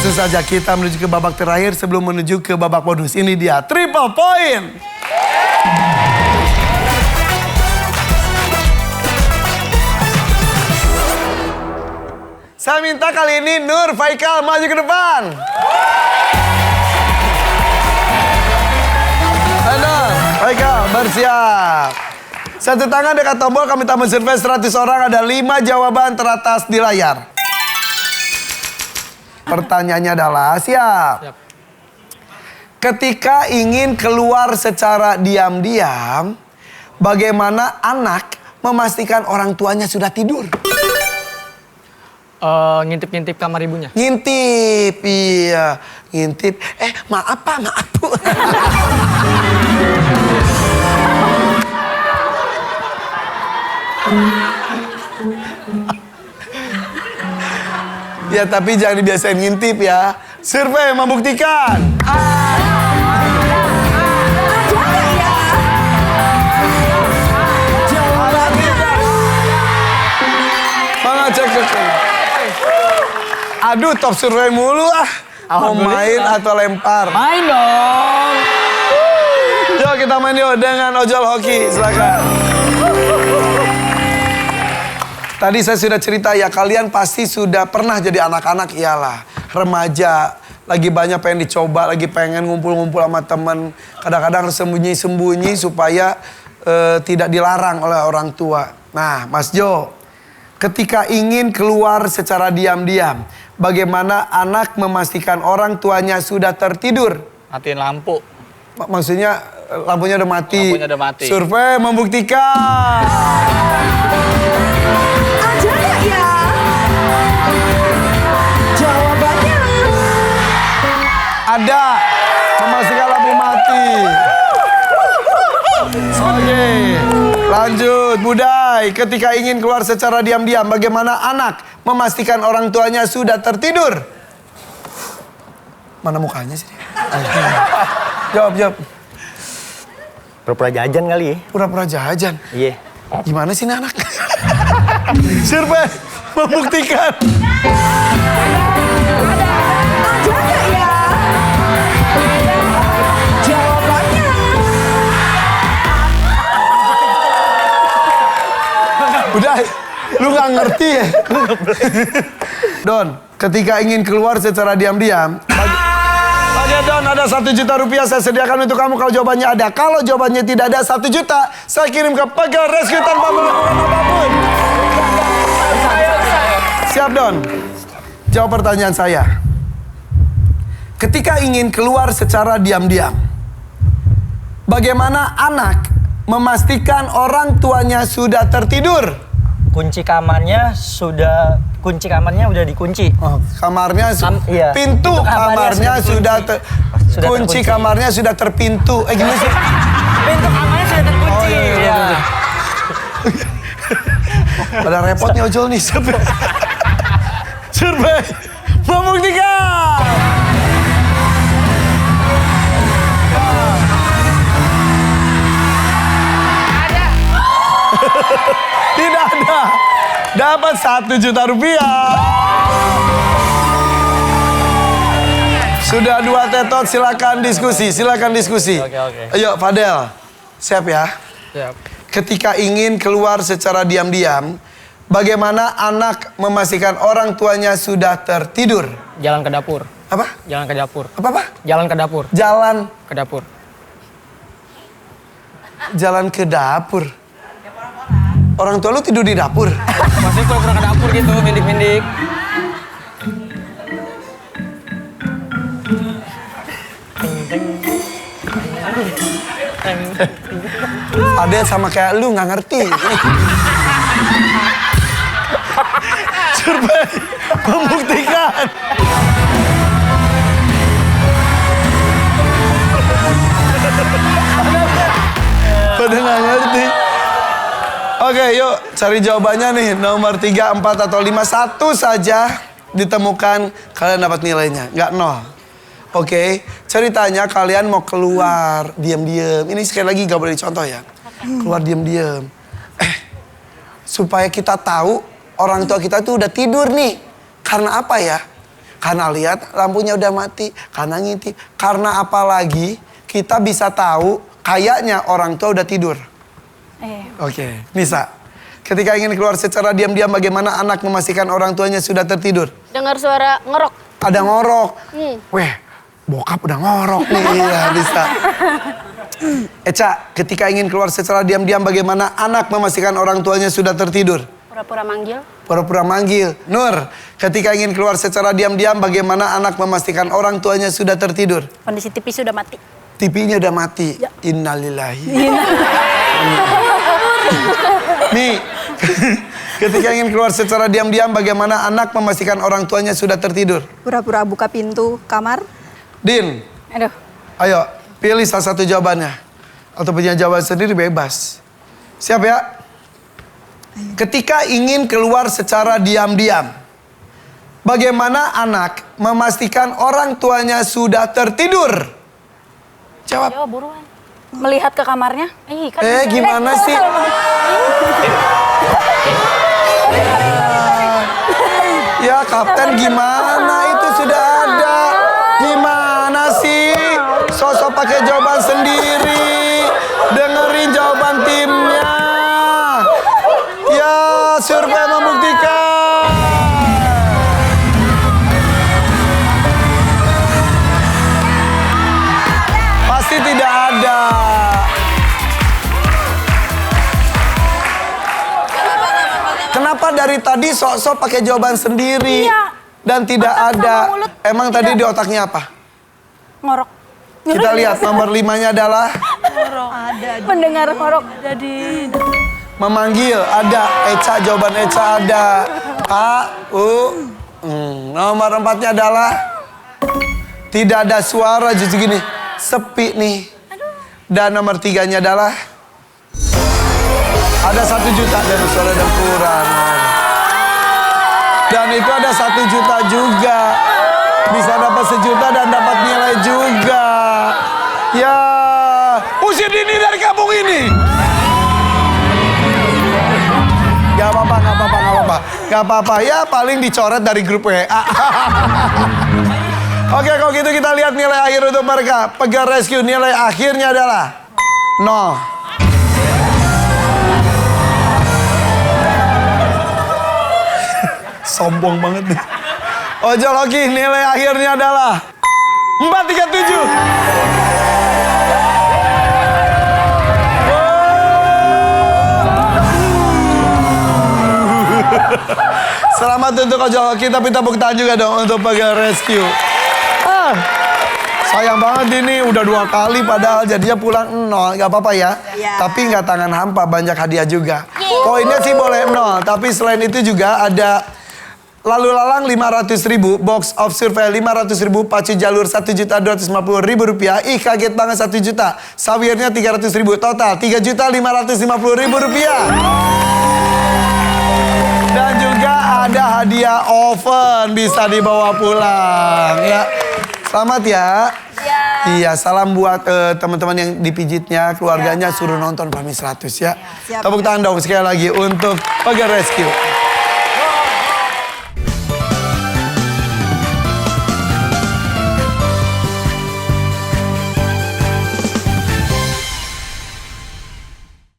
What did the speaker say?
Langsung saja kita menuju ke babak terakhir sebelum menuju ke babak bonus. Ini dia triple point. Saya minta kali ini Nur Faikal maju ke depan. Nur Faikal bersiap. Satu tangan dekat tombol, kami minta mensurvei 100 orang. Ada 5 jawaban teratas di layar. Pertanyaannya adalah, siap. Ketika ingin keluar secara diam-diam, bagaimana anak memastikan orang tuanya sudah tidur? Ngintip-ngintip kamar ibunya. Ngintip, iya. Ngintip, maaf Pak, maaf Bu. Ya tapi jangan dibiasain ngintip ya. Survei membuktikan. Mengecek. Aduh, top survei mulu ah. Mau main atau lempar? Main dong. Yuk kita main yuk dengan ojol hoki, silakan. Tadi saya sudah cerita ya, kalian pasti sudah pernah jadi anak-anak, iyalah. Remaja, lagi banyak pengen dicoba, lagi pengen ngumpul-ngumpul sama temen. Kadang-kadang harus sembunyi-sembunyi supaya tidak dilarang oleh orang tua. Nah, Mas Jo, ketika ingin keluar secara diam-diam, bagaimana anak memastikan orang tuanya sudah tertidur? Matiin lampu. Maksudnya lampunya udah mati. Lampunya udah mati. Survei membuktikan. Ada nggak ya? Jawabannya ada. Memastikan lampu mati. Oke, lanjut. Budai, ketika ingin keluar secara diam-diam, bagaimana anak memastikan orang tuanya sudah tertidur? Mana mukanya sih? Jawab. Pura-pura jajan kali ya? Pura-pura jajan. Iya. Gimana sih ini anak? Survei membuktikan. ada nggak ya? Jawabannya Udah, lu gak ngerti ya? Don, ketika ingin keluar secara diam-diam, Oke Don, ada 1 juta rupiah saya sediakan untuk kamu kalau jawabannya ada. Kalau jawabannya tidak ada 1 juta, saya kirim ke Pagar Rescue tanpa melakukan apapun. Siap Don? Jawab pertanyaan saya. Ketika ingin keluar secara diam-diam, bagaimana anak memastikan orang tuanya sudah tertidur? Kunci kamarnya udah dikunci. Oh, kamarnya, iya. pintu kamarnya sudah kunci terkunci. kamarnya sudah terpintu. Gimana sih? Pintu kamarnya sudah terkunci. Oh, iya. Pada repotnya ojol nih. Survei membuktikan. Tidak ada. Dapat 1 juta rupiah. Sudah 2 tetot, silakan diskusi. Oke. Ayo Fadel, siap ya? Siap. Ketika ingin keluar secara diam-diam, bagaimana anak memastikan orang tuanya sudah tertidur? Jalan ke dapur. Apa? Jalan ke dapur. Apa? Jalan ke dapur. Jalan Ke dapur. ke dapur. Orang tua lu tidur di dapur? Maksudnya pura-pura ke dapur gitu, mindik-mindik. Ada sama kayak lu nggak ngerti. Survei membuktikan. Pada nggak ngerti. Oke, yuk cari jawabannya nih. Nomor 3, 4, atau 5. 1 saja ditemukan, kalian dapat nilainya. Nggak 0. Oke, ceritanya kalian mau keluar diam-diam. Ini sekali lagi gak boleh dicontoh ya. Keluar diam-diam. Supaya kita tahu orang tua kita tuh udah tidur nih. Karena apa ya? Karena lihat lampunya udah mati, karena ngintip. Karena apalagi kita bisa tahu kayaknya orang tua udah tidur. Oke, Nisa. Ketika ingin keluar secara diam-diam, bagaimana anak memastikan orang tuanya sudah tertidur? Dengar suara ngerok. Ada ngorok. Weh, bokap udah ngorok nih. Iya, bisa. Eca, ketika ingin keluar secara diam-diam, bagaimana anak memastikan orang tuanya sudah tertidur? Pura-pura manggil. Pura-pura manggil. Nur, ketika ingin keluar secara diam-diam, bagaimana anak memastikan orang tuanya sudah tertidur? Kondisi TV sudah mati. TV-nya udah mati. Innalillahi. Nih, ketika ingin keluar secara diam-diam, bagaimana anak memastikan orang tuanya sudah tertidur? Pura-pura buka pintu kamar. Din, Aduh. ayo pilih salah satu jawabannya. Atau punya jawaban sendiri bebas. Siap ya? Ketika ingin keluar secara diam-diam, bagaimana anak memastikan orang tuanya sudah tertidur? Jawab. Jawab buruan. Melihat ke kamarnya. Gimana sih? Ya kapten gimana itu sudah ada. Gimana sih? Sosok pakai jawaban sendiri. Dengerin jawaban timnya. Ya survei membuktikan. Pasti tidak ada. Kenapa dari tadi sok-sok pakai jawaban sendiri dan tidak ada? Emang tadi di otaknya apa? Ngorok. Kita lihat nomor 5-nya adalah Mendengar ngorok. memanggil. Ada Eca, jawaban Eca ada. Nomor 4-nya adalah tidak ada suara, justru gini. Sepi nih. Dan nomor 3-nya adalah ada 1 juta dari suara dan kurang. Dan itu ada 1 juta juga. Bisa dapat 1 juta dan dapat nilai juga. Ya, usir Dini dari kampung ini. Gak apa-apa, gak apa-apa, gak apa-apa. Gak apa-apa, ya paling dicoret dari grup WA. Oke, kalau gitu kita lihat nilai akhir untuk mereka. Pegal Rescue, nilai akhirnya adalah 0. Sombong banget nih. Ojol Oki, nilai akhirnya adalah 437. Selamat untuk Ojol Oki, tapi tepuk tangan juga dong untuk Pegal Rescue. Sayang banget ini udah 2 kali padahal jadinya pulang 0. Gak apa-apa ya. Tapi nggak tangan hampa, banyak hadiah juga. Poinnya sih boleh 0, tapi selain itu juga ada lalu lalang 500.000, box of survey 500.000, pacu jalur 1.250.000 rupiah, kaget banget 1 juta, sawirnya 300.000, total 3.550.000 rupiah. Dan juga ada hadiah oven bisa dibawa pulang ya. Selamat ya. Iya, salam buat teman-teman yang dipijitnya, keluarganya suruh nonton Fahmi 100 ya. Tepuk tangan dong sekali lagi untuk Pegal Rescue.